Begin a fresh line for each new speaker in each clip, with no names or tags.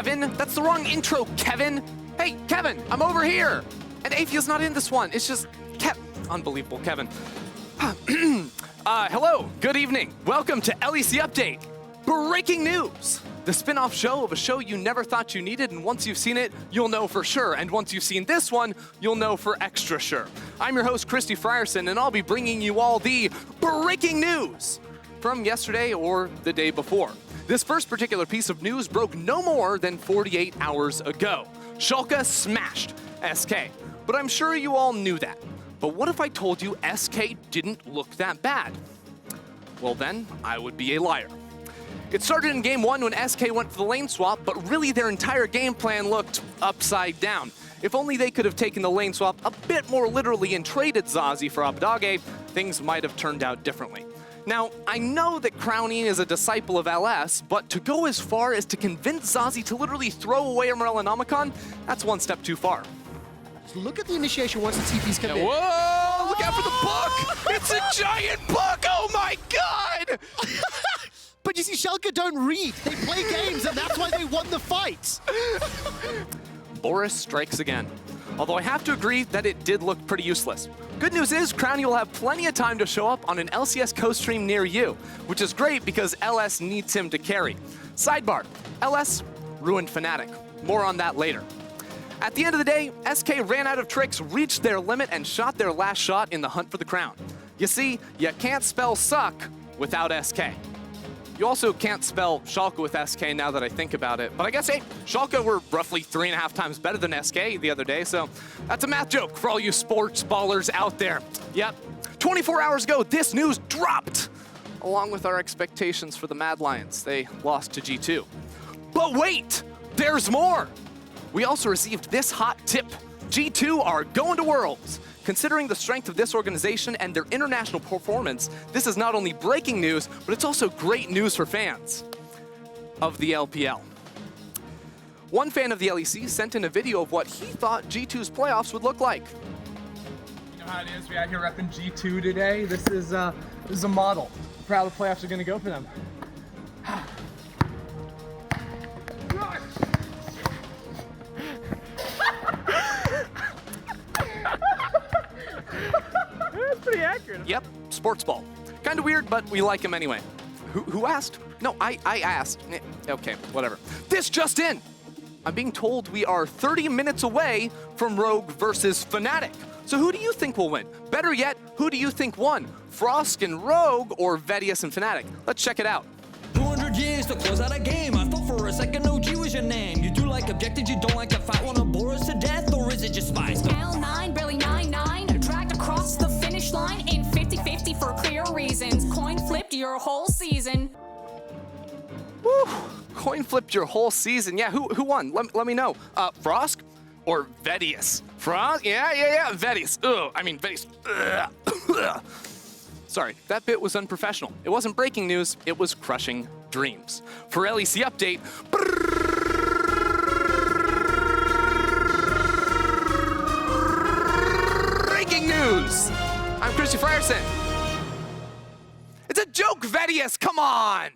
Kevin. That's the wrong intro, Kevin. Hey, Kevin, I'm over here. And Athea's not in this one. It's just unbelievable, Kevin. Hello, good evening. Welcome to LEC Update. Breaking news. The spin-off show of a show you never thought you needed, and once you've seen it, you'll know for sure. And once you've seen this one, you'll know for extra sure. I'm your host, Christy Frierson, and I'll be bringing you all the breaking news from yesterday or the day before. This first particular piece of news broke no more than 48 hours ago. Sjokz smashed SK, but I'm sure you all knew that. But what if I told you SK didn't look that bad? Well then, I would be a liar. It started in game 1 when SK went for the lane swap, but really their entire game plan looked upside down. If only they could have taken the lane swap a bit more literally and traded Zazi for Abdage, things might have turned out differently. Now, I know that Crownie is a disciple of LS, but to go as far as to convince Zazi to literally throw away Morellonomicon, that's one step too far.
Look at the initiation once the TPs come in.
Whoa! Look out for the book! It's a giant book! Oh my god!
But you see, Sjokz don't read. They play games, and that's why they won the fight.
Boris strikes again. Although I have to agree that it did look pretty useless. Good news is, Crownie will have plenty of time to show up on an LCS co-stream near you, which is great because LS needs him to carry. Sidebar, LS ruined Fnatic. More on that later. At the end of the day, SK ran out of tricks, reached their limit, and shot their last shot in the hunt for the crown. You see, you can't spell suck without SK. You also can't spell Sjokz with SK now that I think about it. But I guess, hey, Sjokz were roughly 3.5 times better than SK the other day, so that's a math joke for all you sports ballers out there. Yep, 24 hours ago, this news dropped, along with our expectations for the Mad Lions. They lost to G2. But wait, there's more! We also received this hot tip. G2 are going to Worlds. Considering the strength of this organization and their international performance, this is not only breaking news, but it's also great news for fans of the LPL. One fan of the LEC sent in a video of what he thought G2's playoffs would look like.
You know how it is, we out here repping G2 today. This is a model for how the playoffs are gonna go for them. That's pretty accurate.
Yep, sports ball. Kind of weird, but we like him anyway. Who asked? No, I asked. Okay, whatever. This just in. I'm being told we are 30 minutes away from Rogue versus Fnatic. So who do you think will win? Better yet, who do you think won? Frost and Rogue or Vedius and Fnatic? Let's check it out.
200 years to close out a game. I thought for a second OG was your name. You do like objectives, you don't like to fight. Wanna bore us to death, or is it just spice?
L9, barely 9-9, dragged across the finish line in 50-50 for clear reasons. Coin flipped your whole season.
Woo! Coin flipped your whole season. Yeah, who won? Let me know. Frost or Vedius? Frost? Yeah. Vedius. Ugh, I mean Vedius. Ugh. Sorry, that bit was unprofessional. It wasn't breaking news, it was crushing dreams. For LEC Update, breaking news! I'm Christy Frierson. It's a joke, Vedius, come on!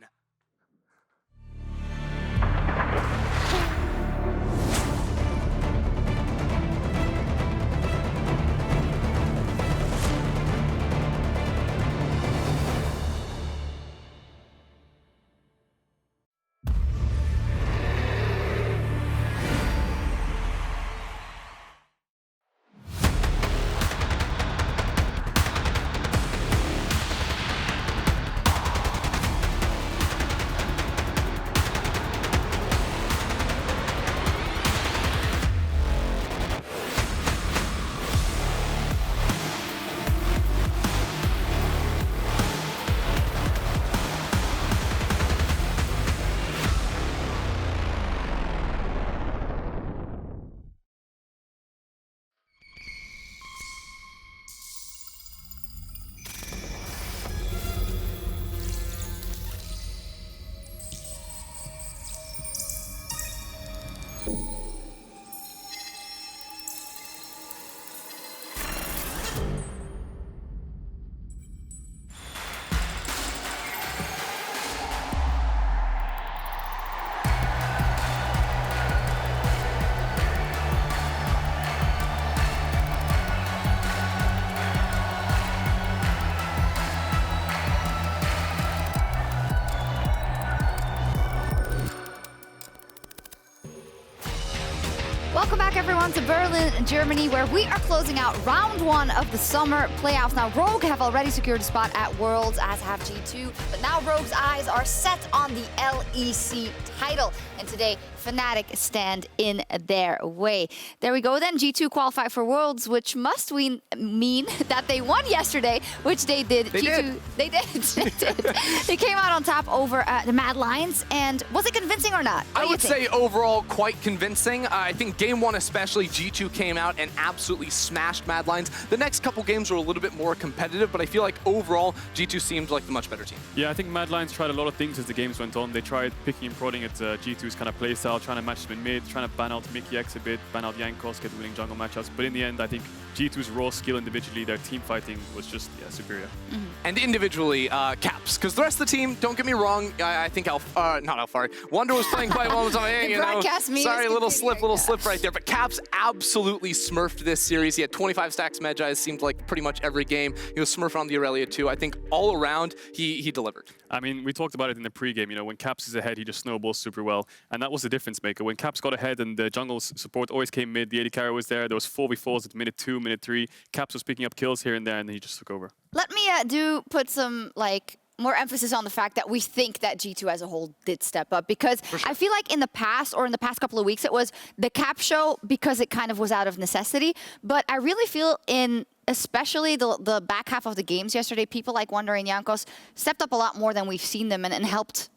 on to Berlin, Germany, where we are closing out round 1 of the summer playoffs. Now, Rogue have already secured a spot at Worlds, as have G2, but now Rogue's eyes are set on the LEC title. And today, Fnatic stand in their way. There we go then, G2 qualified for Worlds, which must mean that they won yesterday, which they did.
They did.
They did. They did. They came out on top over the Mad Lions, and was it convincing or not?
I would say overall quite convincing. I think game 1 especially, G2 came out and absolutely smashed Mad Lions. The next couple games were a little bit more competitive, but I feel like overall G2 seemed like the much better team.
Yeah, I think Mad Lions tried a lot of things as the games went on. They tried picking and prodding at G2's kind of playstyle, trying to match them in mid, trying to ban out Mickey X a bit, ban out Jankos, get winning jungle matchups. But in the end, I think G2's raw skill individually, their team fighting was just superior.
Mm-hmm.
And individually, Caps, because the rest of the team, don't get me wrong, I think not Alfari. Wonder was playing quite well. Hey, sorry, little slip right there. But Caps absolutely smurfed this series. He had 25 stacks Magi, seemed like pretty much every game. He was smurfing on the Aurelia too. I think all around, he delivered.
I mean, we talked about it in the pregame, when Caps is ahead, he just snowballs super well. And that was the difference maker. When Caps got ahead and the jungle support always came mid, the AD carry was there was 4v4s at minute 2, minute 3. Caps was picking up kills here and there, and then he just took over.
Let me put some, more emphasis on the fact that we think that G2 as a whole did step up, because I feel like in the past couple of weeks, it was the Cap show because it kind of was out of necessity. But I really feel especially the back half of the games yesterday, people like Wonder and Jankos stepped up a lot more than we've seen them and helped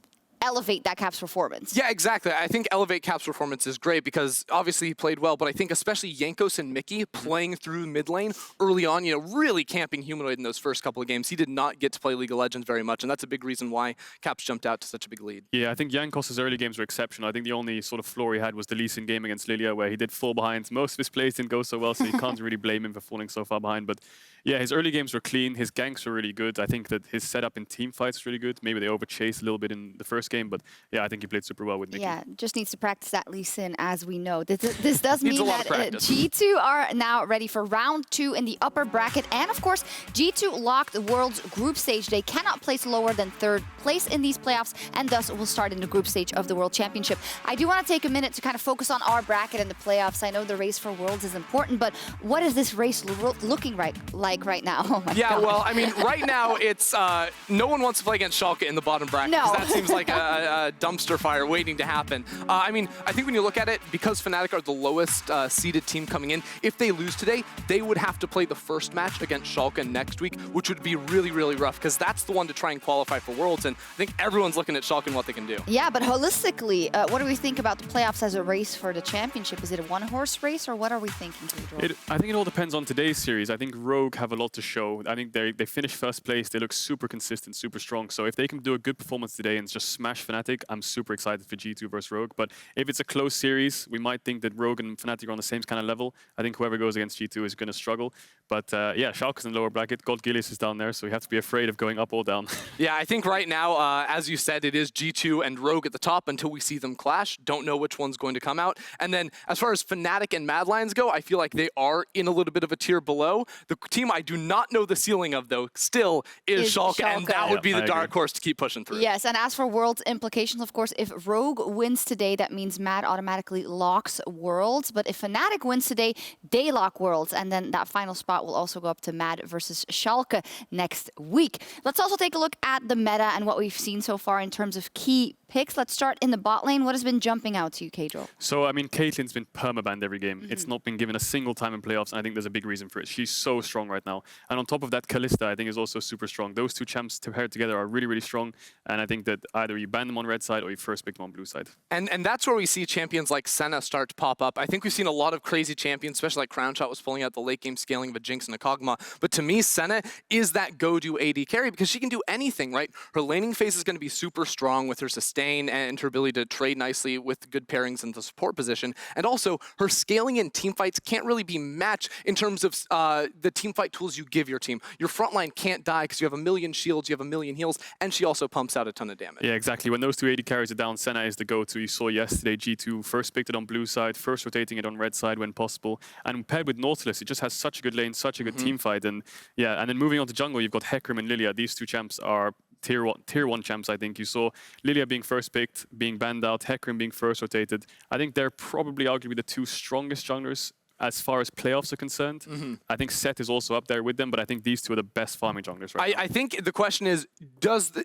elevate that Caps performance.
Yeah, exactly. I think elevate Caps performance is great because obviously he played well, but I think especially Jankos and Mickey playing through mid lane early on, really camping Humanoid in those first couple of games. He did not get to play League of Legends very much, and that's a big reason why Caps jumped out to such a big lead. Yeah,
I think Jankos' early games were exceptional. I think the only sort of flaw he had was the Lee Sin game against Lilia, where he did fall behind. Most of his plays didn't go so well, so you can't really blame him for falling so far behind. But yeah, his early games were clean. His ganks were really good. I think that his setup in team fights was really good. Maybe they overchased a little bit in the first game, but yeah, I think he played super well with Mickey.
Yeah, just needs to practice that Lee Sin, as we know. This does mean that
G2
are now ready for round 2 in the upper bracket. And of course, G2 locked the World's group stage. They cannot place lower than 3rd place in these playoffs, and thus will start in the group stage of the World Championship. I do want to take a minute to kind of focus on our bracket and the playoffs. I know the race for Worlds is important, but what is this race looking like right now? Oh my God.
Well, I mean, right now it's no one wants to play against Schalke in the bottom bracket, because that seems like a dumpster fire waiting to happen. I mean, I think when you look at it, because Fnatic are the lowest seeded team coming in, if they lose today, they would have to play the first match against Schalke next week, which would be really, really rough, because that's the one to try and qualify for Worlds, and I think everyone's looking at Schalke and what they can do.
Yeah, but holistically, what do we think about the playoffs as a race for the championship? Is it a one-horse race, or what are we thinking, Caedrel?
I think it all depends on today's series. I think Rogue have a lot to show. I think they finished first place. They look super consistent, super strong. So if they can do a good performance today and just smash Fnatic, I'm super excited for G2 versus Rogue. But if it's a close series, we might think that Rogue and Fnatic are on the same kind of level. I think whoever goes against G2 is going to struggle. But yeah, Sjokz in the lower bracket. God Gillies is down there, so we have to be afraid of going up or down.
Yeah, I think right now, as you said, it is G2 and Rogue at the top until we see them clash. Don't know which one's going to come out. And then as far as Fnatic and Mad Lions go, I feel like they are in a little bit of a tier below. The team I do not know the ceiling of, though, still is Schalke, and that would be the dark horse to keep pushing through.
Yes, and as for Worlds implications, of course, if Rogue wins today, that means Mad automatically locks Worlds. But if Fnatic wins today, they lock Worlds, and then that final spot will also go up to Mad versus Schalke next week. Let's also take a look at the meta and what we've seen so far in terms of key picks. Let's start in the bot lane. What has been jumping out to you, Caedrel?
So, I mean, Caitlyn's been permabanned every game. It's not been given a single time in playoffs, and I think there's a big reason for it. She's so strong right now. And on top of that, Kalista, I think, is also super strong. Those two champs paired together are really, really strong. And I think that either you ban them on red side or you first pick them on blue side.
And that's where we see champions like Senna start to pop up. I think we've seen a lot of crazy champions, especially like Crownshot was pulling out the late game scaling of a Jinx and a Kog'Maw. But to me, Senna is that go-to AD carry because she can do anything, right? Her laning phase is going to be super strong with her sustain and her ability to trade nicely with good pairings in the support position. And also, her scaling in teamfights can't really be matched in terms of the teamfight tools you give your team. Your frontline can't die because you have a million shields, you have a million heals, and she also pumps out a ton of damage.
Yeah, exactly. When those two AD carries are down, Senna is the go-to. You saw yesterday G2 first picked it on blue side, first rotating it on red side when possible. And paired with Nautilus, it just has such a good lane, such a good team fight. And yeah, and then moving on to jungle, you've got Hecarim and Lilia. These two champs are tier one champs, I think. You saw Lilia being first picked, being banned out, Hecarim being first rotated. I think they're probably arguably the two strongest junglers as far as playoffs are concerned, I think Set is also up there with them, but I think these two are the best farming junglers right now.
I think the question is,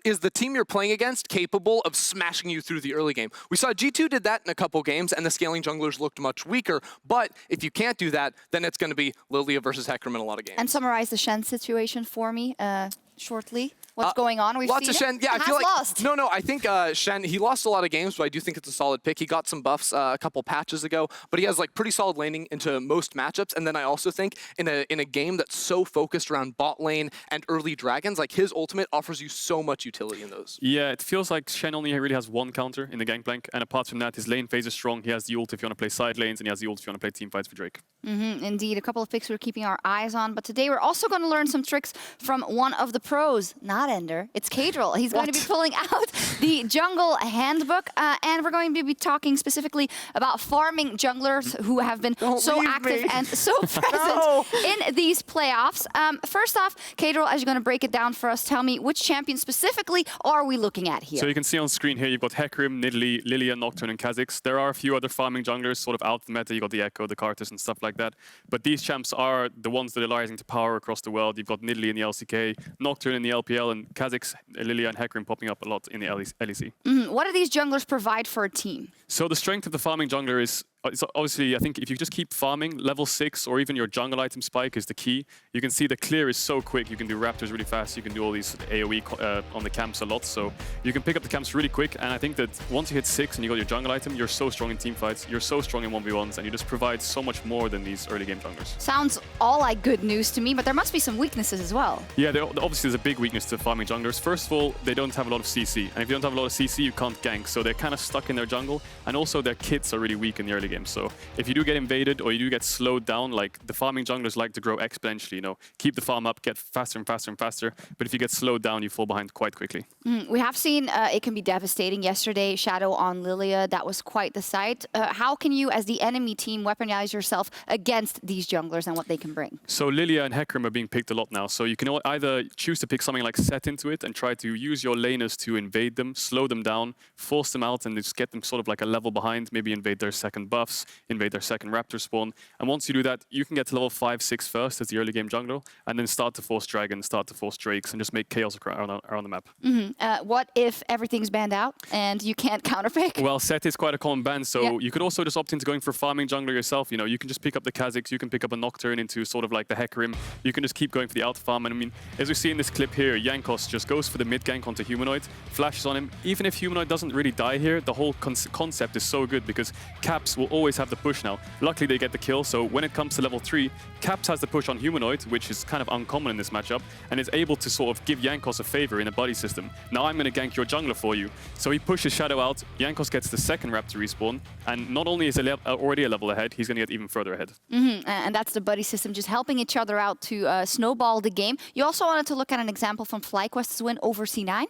is the team you're playing against capable of smashing you through the early game? We saw G2 did that in a couple games, and the scaling junglers looked much weaker. But if you can't do that, then it's going to be Lilia versus Hecarim in a lot of games.
And summarize the Shen situation for me shortly. What's going on? We've
lots
seen
of Shen.
it.
Yeah, I feel like
lost.
No, I think Shen, he lost a lot of games, but I do think it's a solid pick. He got some buffs a couple patches ago, but he has like pretty solid laning into most matchups. And then I also think in a game that's so focused around bot lane and early dragons, like his ultimate offers you so much utility in those.
Yeah, it feels like Shen only really has one counter in the Gangplank, and apart from that, his lane phase is strong. He has the ult if you want to play side lanes, and he has the ult if you want to play team fights for Drake.
Indeed, a couple of picks we're keeping our eyes on, but today we're also going to learn some tricks from one of the pros, not Ender. It's Caedrel. He's going to be pulling out the jungle handbook, and we're going to be talking specifically about farming junglers who have been so active and so present in these playoffs. First off, Caedrel, as you're going to break it down for us, tell me which champion specifically are we looking at here?
So you can see on screen here, you've got Hecarim, Nidalee, Lilia, Nocturne, and Kha'Zix. There are a few other farming junglers sort of out of the meta. You've got the Echo, the Karthus, and stuff like that. But these champs are the ones that are rising to power across the world. You've got Nidalee in the LCK, Nocturne in the LPL, and Kha'Zix, Lilia, and Hecarim popping up a lot in the LEC.
What do these junglers provide for a team?
So the strength of the farming jungler is, it's obviously, I think if you just keep farming, level 6 or even your jungle item spike is the key. You can see the clear is so quick. You can do raptors really fast. You can do all these AoE on the camps a lot. So you can pick up the camps really quick. And I think that once you hit 6 and you got your jungle item, you're so strong in team fights. You're so strong in 1v1s, and you just provide so much more than these early game junglers.
Sounds all like good news to me, but there must be some weaknesses as well.
Yeah, obviously there's a big weakness to farming junglers. First of all, they don't have a lot of CC. And if you don't have a lot of CC, you can't gank. So they're kind of stuck in their jungle. And also their kits are really weak in the early game. So if you do get invaded or you do get slowed down, like the farming junglers like to grow exponentially, you know, keep the farm up, get faster and faster and faster. But if you get slowed down, you fall behind quite quickly.
We have seen it can be devastating. Yesterday, Shadow on Lilia, that was quite the sight. How can you, as the enemy team, weaponize yourself against these junglers and what they can bring?
So Lilia and Hecarim are being picked a lot now. So you can either choose to pick something like Set into it and try to use your laners to invade them, slow them down, force them out, and just get them sort of like a level behind, maybe invade their second buffs, invade their second raptor spawn. And once you do that, you can get to level 5, 6 first as the early game jungler, and then start to force dragons, start to force drakes, and just make chaos around the map.
What if everything's banned out and you can't counterpick?
Well, Set is quite a common ban, so you could also just opt into going for farming jungler yourself. You know, you can just pick up the Kha'Zix, you can pick up a Nocturne into sort of like the Hecarim. You can just keep going for the alpha farm. And I mean, as we see in this clip here, Jankos just goes for the mid gank onto Humanoid, flashes on him. Even if Humanoid doesn't really die here, the whole concept is so good because Caps will always have the push now. Luckily, they get the kill, so when it comes to level 3, Caps has the push on Humanoid, which is kind of uncommon in this matchup, and is able to sort of give Jankos a favor in a buddy system. Now I'm going to gank your jungler for you. So he pushes Shadow out, Jankos gets the second Raptor respawn, and not only is he already a level ahead, he's going to get even further ahead.
And that's the buddy system, just helping each other out to snowball the game. You also wanted to look at an example from FlyQuest's win over C9?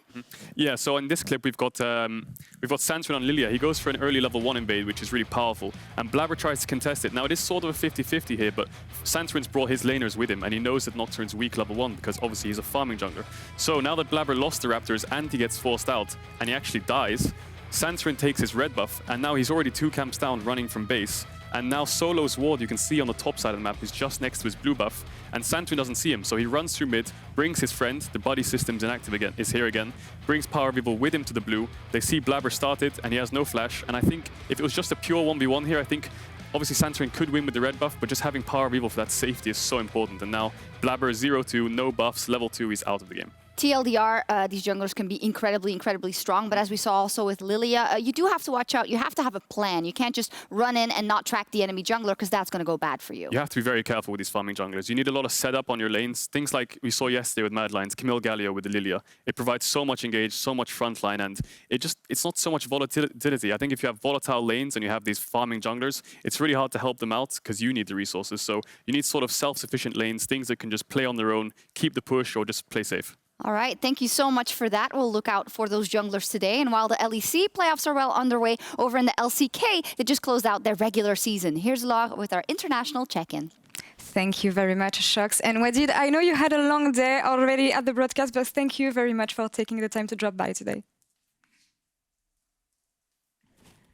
Yeah, so in this clip we've got Sandstorm on Lilia. He goes for an early level 1 invade, which is really powerful, and Blabber tries to contest it. Now it is sort of a 50-50 here, but Sandstorm's brought his laners with him, and he knows that Nocturne's weak level 1 because obviously he's a farming jungler. So now that Blabber lost the Raptors and he gets forced out, and he actually dies, Sandstorm takes his red buff, and now he's already 2 camps down running from base. And now Solo's ward, you can see on the top side of the map, is just next to his blue buff, and Sandstorm doesn't see him, so he runs through mid, brings his friend, the buddy system's inactive again, is here again, brings Power of Evil with him to the blue. They see Blabber started, and he has no flash, and I think if it was just a pure 1v1 here, I think obviously Sandstorm could win with the red buff, but just having Power of Evil for that safety is so important, and now Blabber is 0-2, no buffs, level 2, he's out of the game.
TLDR, these junglers can be incredibly strong, but as we saw also with Lilia, you do have to watch out. You have to have a plan. You can't just run in and not track the enemy jungler, because that's going to go bad for you.
You have to be very careful with these farming junglers. You need a lot of setup on your lanes. Things like we saw yesterday with Mad Lions, Camille Galio with the Lilia. It provides so much engage, so much frontline, and it's not so much volatility. I think if you have volatile lanes and you have these farming junglers, it's really hard to help them out because you need the resources. So you need sort of self-sufficient lanes, things that can just play on their own, keep the push, or just play safe.
All right, thank you so much for that. We'll look out for those junglers today. And while the LEC playoffs are well underway, over in the LCK, they just closed out their regular season. Here's Laure with our international check-in.
Thank you very much, Sjokz. And Wadid, I know you had a long day already at the broadcast, but thank you very much for taking the time to drop by today.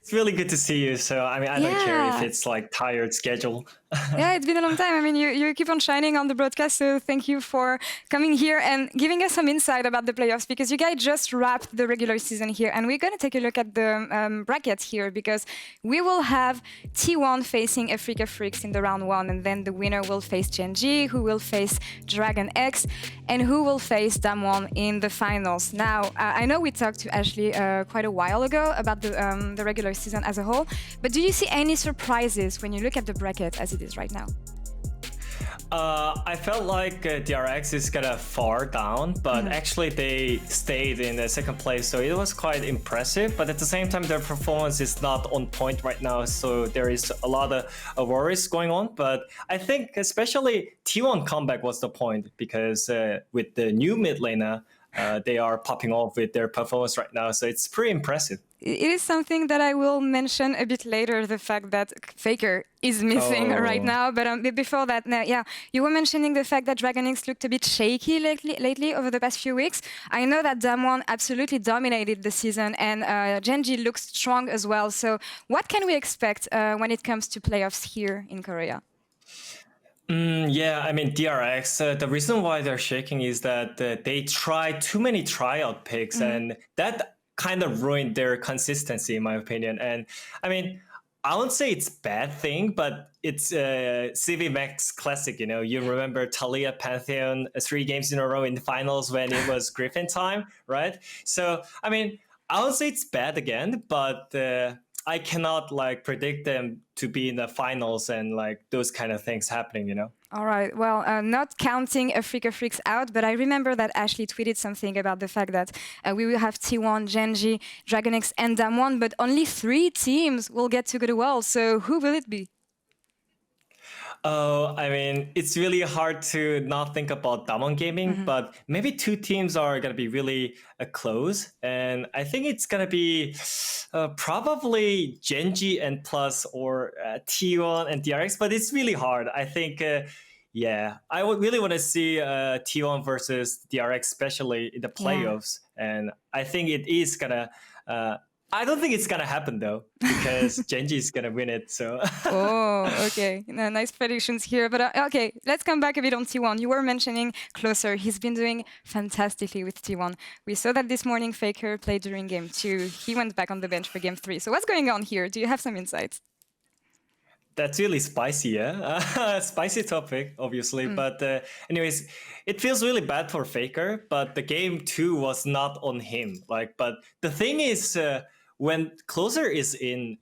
It's really good to see you. So, I mean, I don't care if it's like tired schedule.
Yeah, it's been a long time. I mean, you keep on shining on the broadcast, so thank you for coming here and giving us some insight about the playoffs, because you guys just wrapped the regular season here, and we're going to take a look at the bracket here, because we will have T1 facing FLICKR Freaks in the round 1, and then the winner will face Gen.G, who will face Dragon X, and who will face Damwon in the finals. Now, I know we talked to Ashley quite a while ago about the regular season as a whole, but do you see any surprises when you look at the bracket as it is right now?
I felt like DRX is kind of far down, but actually they stayed in the second place, so it was quite impressive. But at the same time, their performance is not on point right now, so there is a lot of worries going on. But I think especially T1 comeback was the point, because with the new mid laner, they are popping off with their performance right now, so it's pretty impressive.
It is something that I will mention a bit later, the fact that FLICKR is missing right now. But before that, yeah, you were mentioning the fact that Dragon X looked a bit shaky lately over the past few weeks. I know that Damwon absolutely dominated the season, and Gen.G looks strong as well. So what can we expect when it comes to playoffs here in Korea?
Yeah, I mean, DRX, the reason why they're shaking is that they tried too many tryout picks, and that kind of ruined their consistency, in my opinion. And I mean, I won't say it's a bad thing, but it's CV Max Classic, you know. You remember Talia Pantheon 3 games in a row in the finals when it was Griffin time, right? So, I mean, I won't say it's bad again, but I cannot like predict them to be in the finals and like those kind of things happening, you know?
All right. Well, not counting FLICKR Freaks out, but I remember that Ashley tweeted something about the fact that we will have T1, Gen.G, Dragon X, and Damwon, but only 3 teams will get to go to Worlds. So who will it be?
Oh, I mean, it's really hard to not think about Damwon Gaming, but maybe 2 teams are going to be really close. And I think it's going to be probably Gen.G and Plus, or T1 and DRX, but it's really hard. I think, yeah, I would really want to see T1 versus DRX, especially in the playoffs. And I think it is going to... I don't think it's going to happen, though, because Gen.G is going to win it. So.
Oh, okay. Nice predictions here. But okay, let's come back a bit on T1. You were mentioning Closer. He's been doing fantastically with T1. We saw that this morning FLICKR played during game 2. He went back on the bench for game 3. So what's going on here? Do you have some insights?
That's really spicy, yeah? Spicy topic, obviously. But anyways, it feels really bad for FLICKR, but the game 2 was not on him. But the thing is, when Closer is in,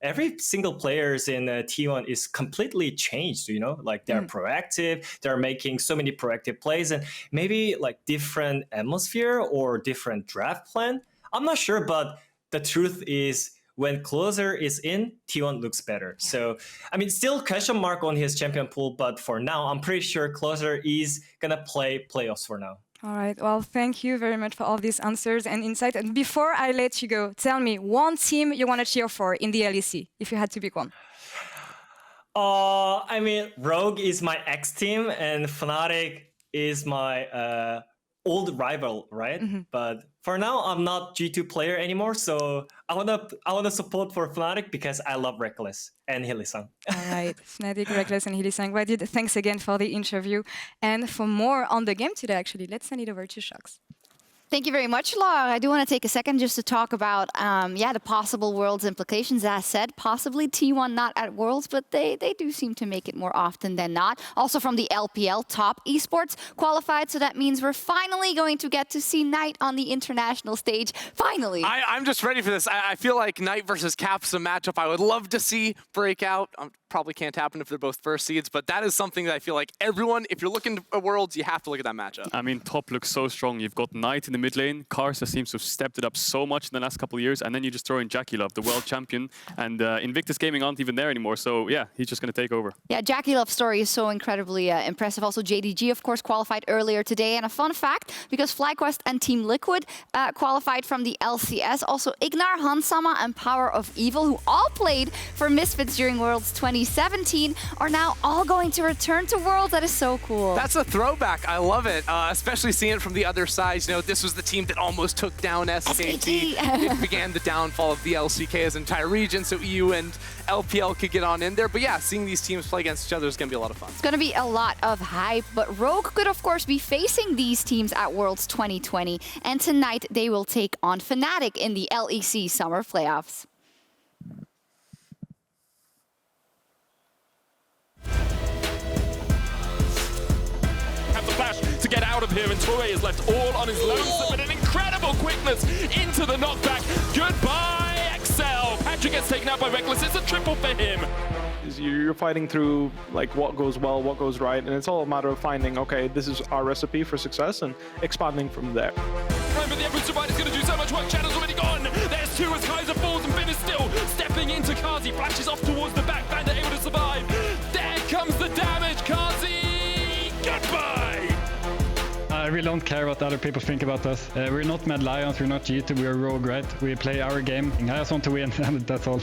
every single players in T1 is completely changed, you know? Like they're proactive, they're making so many proactive plays, and maybe like different atmosphere or different draft plan. I'm not sure, but the truth is, when Closer is in, T1 looks better. So, I mean, still question mark on his champion pool, but for now, I'm pretty sure Closer is gonna play playoffs for now.
All right. Well, thank you very much for all these answers and insight. And before I let you go, tell me one team you want to cheer for in the LEC, if you had to pick one.
I mean, Rogue is my ex-team, and Fnatic is my old rival, right? But for now, I'm not G2 player anymore, so I wanna support for Fnatic because I love Reckless and Hylissang.
All right, Fnatic, Reckless, and Hylissang. Wadid, thanks again for the interview. And for more on the game today, actually, let's send it over to Sjokz.
Thank you very much, Laure. I do want to take a second just to talk about, the possible Worlds implications. As said, possibly T1 not at Worlds, but they do seem to make it more often than not. Also from the LPL, top esports qualified, so that means we're finally going to get to see Knight on the international stage. Finally.
I'm just ready for this. I feel like Knight versus Cap's a matchup I would love to see break out. Probably can't happen if they're both first seeds, but that is something that I feel like everyone, if you're looking at Worlds, you have to look at that matchup.
I mean, top looks so strong. You've got Knight in the mid lane. Karsa seems to have stepped it up so much in the last couple of years, and then you just throw in JackeyLove, the world champion, and Invictus Gaming aren't even there anymore, so yeah, he's just going to take over.
Yeah, JackeyLove's story is so incredibly impressive. Also, JDG, of course, qualified earlier today. And a fun fact, because FlyQuest and Team Liquid qualified from the LCS. Also, Ignar, Hansama, and Power of Evil, who all played for Misfits during Worlds 2020. 2017 are now all going to return to Worlds. That is so cool.
That's a throwback. I love it, especially seeing it from the other side. You know, this was the team that almost took down SKT. It began the downfall of the LCK as an entire region, so EU and LPL could get on in there. But yeah, seeing these teams play against each other is going to be a lot of fun.
It's going to be a lot of hype, but Rogue could, of course, be facing these teams at Worlds 2020. And tonight, they will take on Fnatic in the LEC Summer Playoffs.
To get out of here, and Torre is left all on his lonesome, but an incredible quickness into the knockback. Goodbye, Excel. Patrick gets taken out by Reckless. It's a triple for him.
You're fighting through like what goes well, what goes right, and it's all a matter of finding, okay, this is our recipe for success and expanding from there.
Remember, the Emperor's Divide is going to do so much work. Shadow's already gone. There's two as Kaiser falls, and Finn is still stepping into Kazi. Flashes off towards the back. Vander able to survive. There comes the damage. Kazi, goodbye.
I really don't care what other people think about us. We're not Mad Lions, we're not G2, we're Rogue, right? We play our game. I just want to win, and that's all.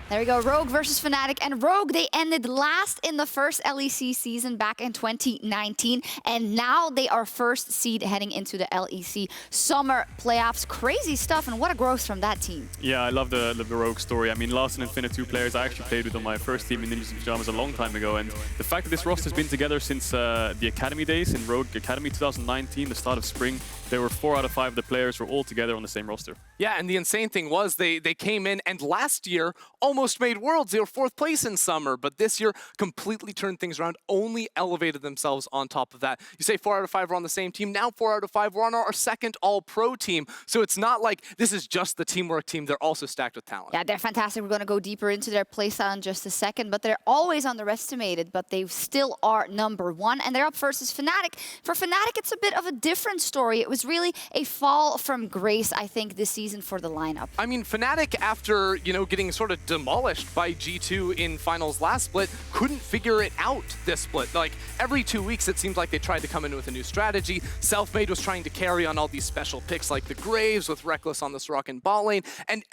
There we go, Rogue versus Fnatic. And Rogue, they ended last in the first LEC season back in 2019. And now they are first seed heading into the LEC Summer Playoffs. Crazy stuff, and what a growth from that team.
Yeah, I love the Rogue story. I mean, Larson and Finn are two players I actually played with on my first team in Ninjas in Pyjamas a long time ago. And the fact that this roster's been together since the Academy days in Rogue Academy 2019, the start of spring, there were 4 out of 5 of the players were all together on the same roster.
Yeah, and the insane thing was they came in and last year almost made Worlds. They were 4th place in Summer, but this year completely turned things around, only elevated themselves on top of that. You say 4 out of 5 were on the same team. Now 4 out of 5 were on our second all-pro team. So it's not like this is just the teamwork team. They're also stacked with talent.
Yeah, they're fantastic. We're going to go deeper into their playstyle in just a second, but they're always underestimated, but they still are #1, and they're up versus Fnatic. For Fnatic, it's a bit of a different story. It was really a fall from grace, I think, this season for the lineup.
I mean, Fnatic, after, you know, getting sort of demolished by G2 in finals last split, couldn't figure it out this split. Like, every 2 weeks, it seemed like they tried to come in with a new strategy. Selfmade was trying to carry on all these special picks like the Graves with Reckless on the Soraka and bot lane, and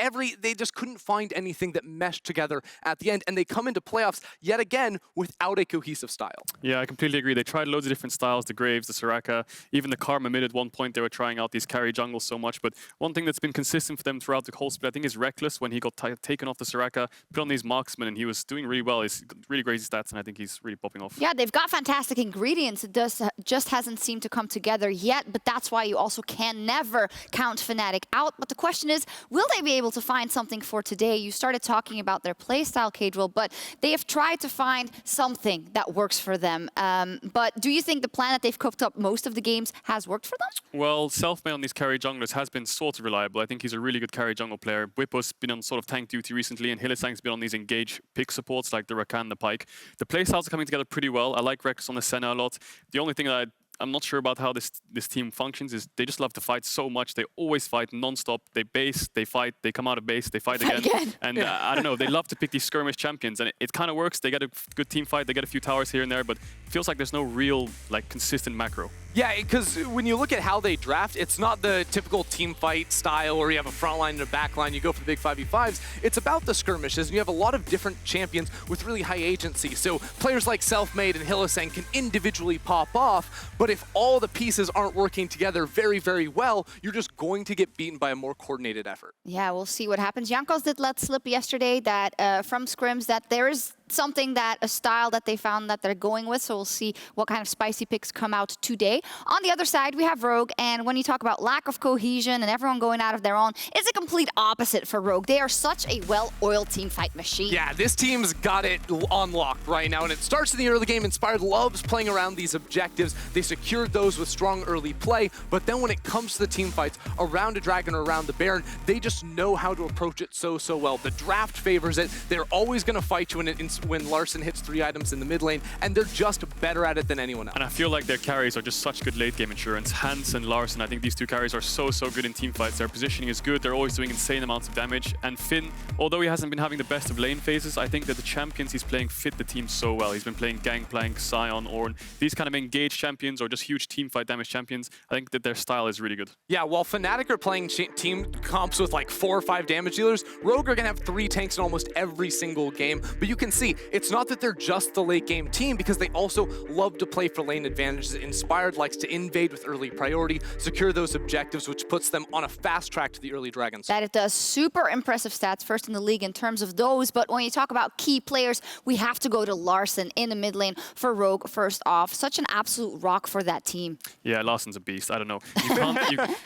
they just couldn't find anything that meshed together at the end, and they come into playoffs yet again without a cohesive style.
Yeah, I completely agree. They tried loads of different styles, the Graves, the Soraka, even the Karma mid at one point. They were trying out these carry jungles so much, but one thing that's been consistent for them throughout the whole split, I think, is Reckless. When he got taken off the Soraka, put on these marksmen, and he was doing really well. He's got really crazy stats, and I think he's really popping off.
Yeah, they've got fantastic ingredients. It just hasn't seemed to come together yet, but that's why you also can never count Fnatic out. But the question is, will they be able to find something for today? You started talking about their playstyle, Caedrel, but they have tried to find something that works for them. But do you think the plan that they've cooked up most of the games has worked for them?
Well, Selfmade on these carry junglers has been sort of reliable. I think he's a really good carry jungle player. Whippo's been on sort of tank duty recently, and Hylissang's been on these engage pick supports like the Rakan, the Pyke. The playstyles are coming together pretty well. I like Rex on the Senna a lot. The only thing that I'm not sure about how this team functions is they just love to fight so much. They always fight non-stop. They base, they fight, they come out of base, they fight again. And I don't know, they love to pick these skirmish champions, and it kind of works. They get a good team fight, they get a few towers here and there, but it feels like there's no real like consistent macro.
Yeah, because when you look at how they draft, it's not the typical team fight style where you have a front line and a back line, you go for the big 5v5s. It's about the skirmishes, and you have a lot of different champions with really high agency. So players like Selfmade and Hylissang can individually pop off, but if all the pieces aren't working together very, very well, you're just going to get beaten by a more coordinated effort.
Yeah, we'll see what happens. Jankos did let slip yesterday that from scrims that there is something a style that they found that they're going with, so we'll see what kind of spicy picks come out today. On the other side, we have Rogue, and when you talk about lack of cohesion and everyone going out of their own, it's a complete opposite for Rogue. They are such a well-oiled team fight machine.
Yeah, this team's got it on lock right now, and it starts in the early game. Inspired loves playing around these objectives. They secured those with strong early play, but then when it comes to the team fights around a Dragon or around the Baron, they just know how to approach it so well. The draft favors it. They're always going to fight you, and when Larson hits 3 items in the mid lane, and they're just better at it than anyone else.
And I feel like their carries are just such good late game insurance. Hans and Larson, I think these two carries are so good in team fights. Their positioning is good. They're always doing insane amounts of damage. And Finn, although he hasn't been having the best of lane phases, I think that the champions he's playing fit the team so well. He's been playing Gangplank, Sion, Ornn, these kind of engaged champions or just huge team fight damage champions. I think that their style is really good.
Yeah, while Fnatic are playing team comps with like 4 or 5 damage dealers, Rogue are going to have 3 tanks in almost every single game. But you can see, it's not that they're just the late game team, because they also love to play for lane advantages. Inspired likes to invade with early priority, secure those objectives, which puts them on a fast track to the early dragons.
That it does. Super impressive stats, first in the league in terms of those. But when you talk about key players, we have to go to Larson in the mid lane for Rogue first off. Such an absolute rock for that team.
Yeah, Larson's a beast. I don't know.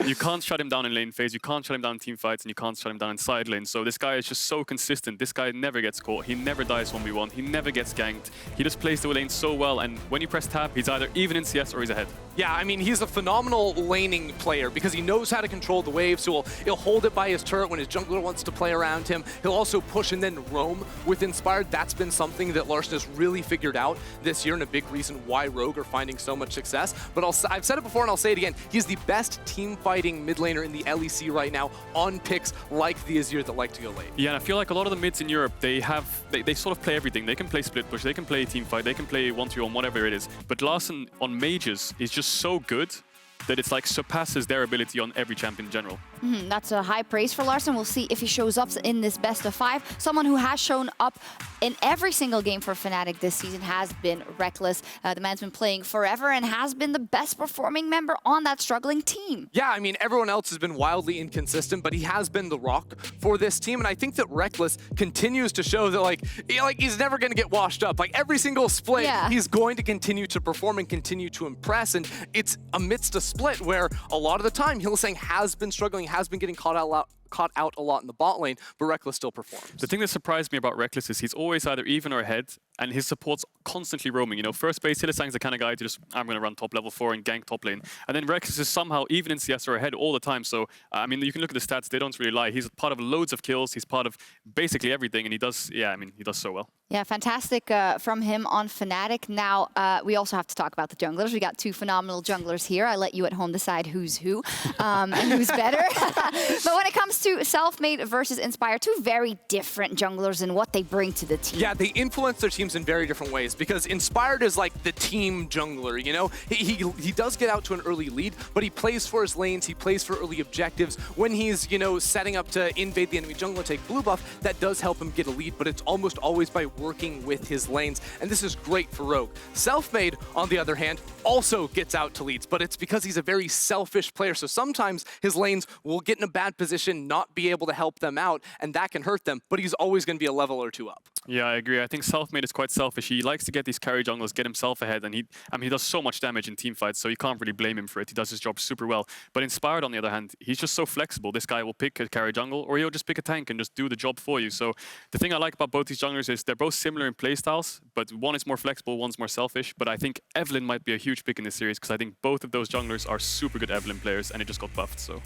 You can't shut him down in lane phase, you can't shut him down in team fights, and you can't shut him down in side lane. So this guy is just so consistent. This guy never gets caught. He never dies 1v1. He never gets ganked. He just plays the lane so well, and when you press tab, he's either even in CS or he's ahead.
Yeah, I mean, he's a phenomenal laning player because he knows how to control the wave, so he'll hold it by his turret when his jungler wants to play around him. He'll also push and then roam with Inspired. That's been something that Larson has really figured out this year and a big reason why Rogue are finding so much success. But I've said it before and I'll say it again, he's the best team-fighting mid laner in the LEC right now on picks like the Azir that like to go late.
Yeah, and I feel like a lot of the mids in Europe, they sort of play everything. They can play split push, they can play team fight, they can play 1-2-1, whatever it is. But Larson on mages is just so good that it's like surpasses their ability on every champion in general.
That's a high praise for Larson. We'll see if he shows up in this best of 5. Someone who has shown up in every single game for Fnatic this season has been Reckless. The man's been playing forever and has been the best performing member on that struggling team.
Yeah, I mean, everyone else has been wildly inconsistent, but he has been the rock for this team. And I think that Reckless continues to show that he's never going to get washed up. Like every single split, he's going to continue to perform and continue to impress. And it's amidst a split where a lot of the time Hylissang has been struggling, has been getting caught out a lot in the bot lane, but Reckless still performs.
The thing that surprised me about Reckless is he's always either even or ahead, and his support's constantly roaming. You know, first base, Hylissang's the kind of guy to just, I'm going to run top level 4 and gank top lane. And then Reckless is somehow even in CS or ahead all the time. So, I mean, you can look at the stats, they don't really lie. He's part of loads of kills, he's part of basically everything, and he does so well.
Yeah, fantastic from him on Fnatic. Now, we also have to talk about the junglers. We got 2 phenomenal junglers here. I let you at home decide who's who and who's better. But when it comes to Selfmade versus Inspire, 2 very different junglers and what they bring to the team.
Yeah, they influence their teams in very different ways because Inspired is like the team jungler, you know? He does get out to an early lead, but he plays for his lanes, he plays for early objectives. When he's, you know, setting up to invade the enemy jungle and take blue buff, that does help him get a lead, but it's almost always by working with his lanes, and this is great for Rogue. Selfmade, on the other hand, also gets out to leads, but it's because he's a very selfish player, so sometimes his lanes will get in a bad position, not be able to help them out, and that can hurt them, but he's always going to be a level or 2 up.
Yeah, I agree. I think Selfmade is quite selfish. He likes to get these carry junglers, get himself ahead, and he does so much damage in team fights, so you can't really blame him for it. He does his job super well. But Inspired, on the other hand, he's just so flexible. This guy will pick a carry jungle, or he'll just pick a tank and just do the job for you. So the thing I like about both these junglers is they're both similar in playstyles, but one is more flexible, one's more selfish. But I think Evelynn might be a huge pick in this series, because I think both of those junglers are super good Evelynn players, and it just got buffed. So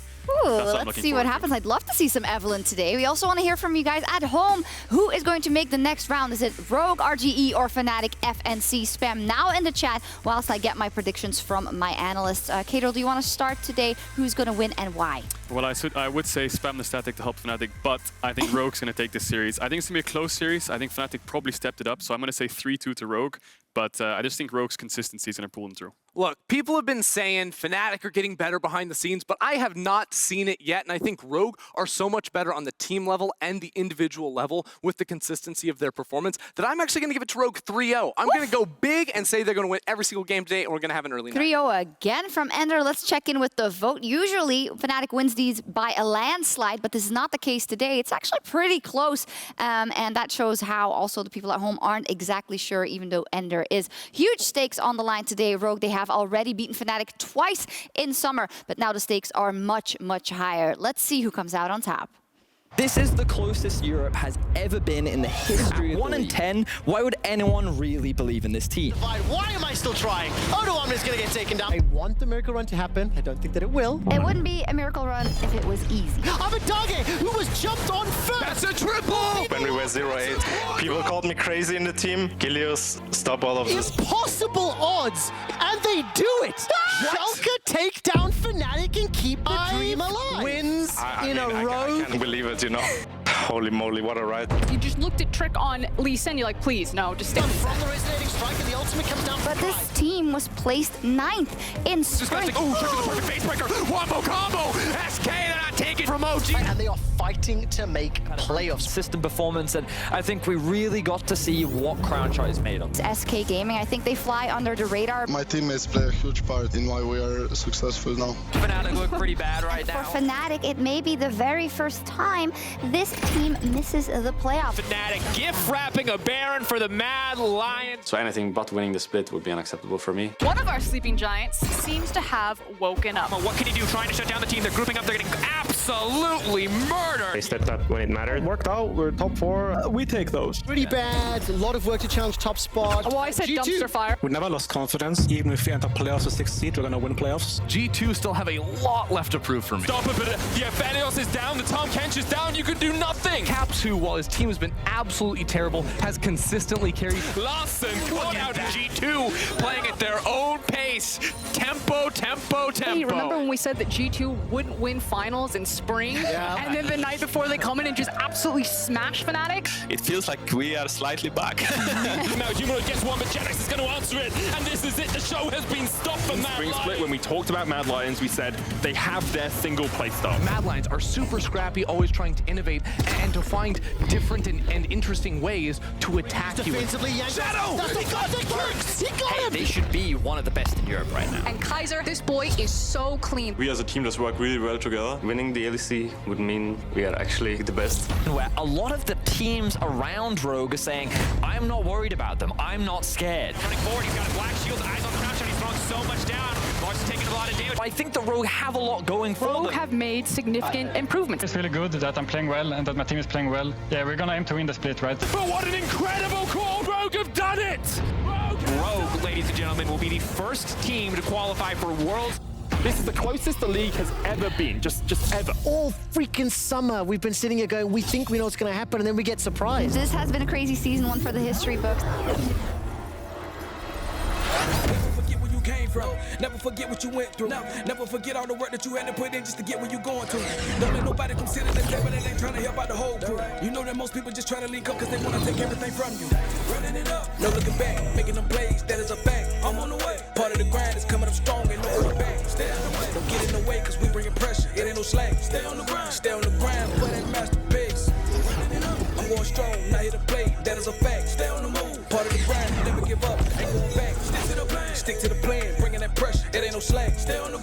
let's see what happens. I'd love to see some Evelynn today. We also want to hear from you guys at home. Who is going to make the next round? Is it Rogue, RGE, or Fnatic FNC? Spam now in the chat whilst I get my predictions from my analysts. Caedrel, do you want to start today? Who's going to win and why?
Well, I would say spam the static to help Fnatic, but I think Rogue's going to take this series. I think it's going to be a close series. I think Fnatic probably stepped it up, so I'm going to say 3-2 to Rogue. But I just think Rogue's consistency is going to pull them through.
Look, people have been saying Fnatic are getting better behind the scenes, but I have not seen it yet, and I think Rogue are so much better on the team level and the individual level with the consistency of their performance that I'm actually going to give it to Rogue 3-0. I'm going to go big and say they're going to win every single game today, and we're going to have an early night.
3-0 again from Ender. Let's check in with the vote. Usually, Fnatic wins these by a landslide, but this is not the case today. It's actually pretty close, and that shows how also the people at home aren't exactly sure, even though Ender is. Huge stakes on the line today. Rogue, they have already beaten Fnatic twice in summer, but now the stakes are much, much higher. Let's see who comes out on top.
This is the closest Europe has ever been in the history of 1 in 10. Why would anyone really believe in this team?
Why am I still trying? Odoamne is going to get taken down. I want the miracle run to happen. I don't think that it will.
It wouldn't be a miracle run if it was easy.
Abadage, who was jumped on first.
That's a triple!
When we were 0-8, people called me crazy in the team. Gilius, stop all of this.
Impossible odds, and they do it! Sjokz take down Fnatic and keep the dream alive. Wins in a row.
I can't believe it, you know. Holy moly, what a ride.
You just looked at Trick on Lee Sin, you're like, please, no, just stay.
From the resonating strike, and the ultimate comes down.
But this team was placed 9th in sprint.
Ooh, Trick with the perfect face breaker. Wombo combo. SK, they're not taking from OG.
And they are fighting to make playoffs.
System performance, and I think we really got to see what Crownshot is made of.
It's SK Gaming, I think they fly under the radar.
My teammates play a huge part in why we are successful now.
Fnatic look pretty bad right now.
For Fnatic, it may be the very first time this team misses the playoffs.
Fnatic gift wrapping a Baron for the Mad Lions.
So anything but winning the split would be unacceptable for me.
One of our sleeping giants seems to have woken up.
What can he do? Trying to shut down the team. They're grouping up. They're getting absolutely murdered.
They stepped up when it mattered.
Worked out, we're top 4. We take those.
Pretty bad. A lot of work to challenge top spot.
Well, I said
G2.
dumpster fire.
We never lost confidence. Even if we enter playoffs with 6th seed, we're gonna win playoffs.
G2 still have a lot left to prove for me.
Stop it, but the Aphelios is down. The Tom Kench is down. You can do nothing.
Caps, who, while his team has been absolutely terrible, has consistently carried.
Larson caught out G2, playing at their own pace. Tempo, tempo, tempo.
Hey, remember when we said that G2 wouldn't win finals in spring?
Yeah.
And then the night before they come in and just absolutely smash Fnatic?
It feels like we are slightly back.
Now Jumbo gets one, but Genix is going to answer it. And this is it. The show has been stopped for Mad
Spring
Lions.
Split, when we talked about Mad Lions, we said they have their single play style.
Mad Lions are super scrappy, always trying to innovate and to find different and interesting ways to attack you.
Defensively,
Shadow!
That's the god that works! He got him!
They should be one of the best in Europe right now.
And Kaiser, this boy is so clean.
We as a team just work really well together. Winning the LEC would mean we are actually the best.
Where a lot of the teams around Rogue are saying, I'm not worried about them, I'm not scared.
Running forward, he's got a black shield, eyes on Crownshot, he's throwing so much down. Larson taking a lot of damage.
I think the Rogue have a lot going for them.
Rogue have made significant improvements.
It's really good that I'm playing well and that my team is playing well. Yeah, we're gonna aim to win the split, right?
But what an incredible call! Rogue have done it! Rogue, ladies and gentlemen, will be the first team to qualify for Worlds.
This is the closest the league has ever been, just ever.
All freaking summer, we've been sitting here going, we think we know what's going to happen, and then we get surprised.
This has been a crazy season, one for the history books.
Came from. Never forget what you went through. Never forget all the work that you had to put in just to get where you going to. Don't let nobody come sit at the table that ain't trying to help out the whole crew. You know that most people just trying to link up because they want to take everything from you. Running it up, no looking back, making them plays, that is a fact. I'm on the way. Part of the grind is coming up strong and no coming back. Stay on the way. Don't get in the way because we bringing pressure. It ain't no slack. Stay on the grind. Stay on the grind for that masterpiece. Running it up. I'm going strong, not here to play. That is a fact. Stay on the move. Part of the grind, never give up. Ain't going back. Stick to the plan. Stick to the plan. Bringing that pressure. It ain't no slack. Stay on the